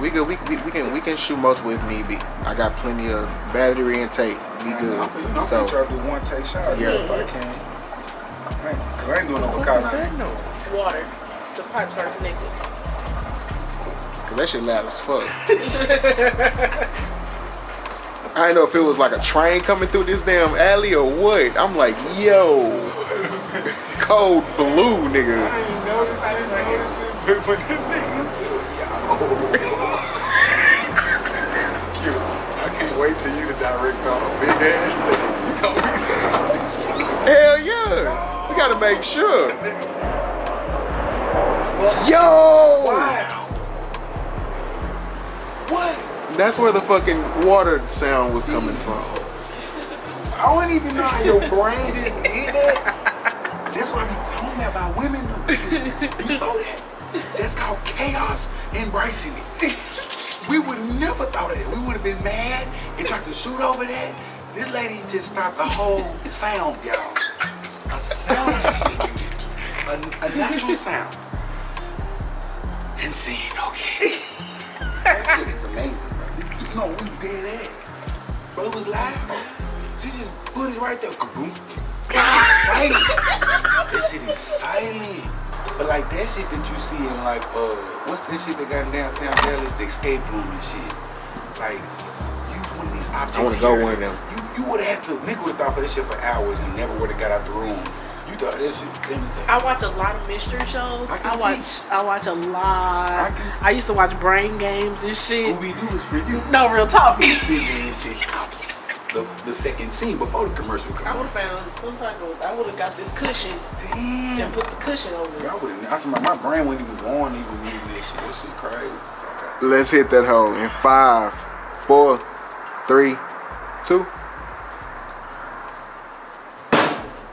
We good. We can shoot multiple if need be. I got plenty of battery intake. We good. I'm So try to do one take shot if I can. Cause I ain't doing no what Bacardi. is that no? Water. The pipes are connected. Cause that shit loud as fuck. I didn't know if it was like a train coming through this damn alley or what. I'm like, yo, cold blue, nigga. I ain't noticing, but when the nigga said, yo. I can't wait till you to direct on a big ass set. You gonna be stopping shit. Hell yeah. We gotta make sure. Yo! Wow. What? That's where the fucking water sound was coming from. I don't even know how your brain didn't get that. That's what I be talking about women do. You saw that? That's called chaos embracing it. We would have never thought of that. We would have been mad and tried to shoot over that. This lady just stopped the whole sound, y'all. A sound. A natural sound. And saying, okay. That shit is amazing, bro. You know, we dead ass. But it was loud. She just put it right there. Kaboom. Silent. That shit is silent. But like that shit that you see in like, what's that shit that got in downtown Dallas? The escape room and shit. Like, use one of these objects. I want to go one of them. You would have had to, nigga would have thought for this shit for hours and never would have got out the room. You thought this shit, I watch a lot of mystery shows. I watch a lot. I I used to watch Brain Games and shit. Scooby-Doo is for you. No, real talk. The second scene before the commercial come I would on. have found some type of. I would have got this cushion Damn. and put the cushion over it. I would have. My brain wouldn't even want to even read this shit. This shit crazy. Let's hit that hole in 5, 4, 3, 2.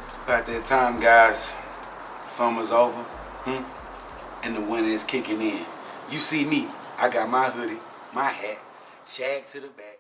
It's about that time, guys. Summer's over, and the winter is kicking in. You see me. I got my hoodie, my hat, shag to the back.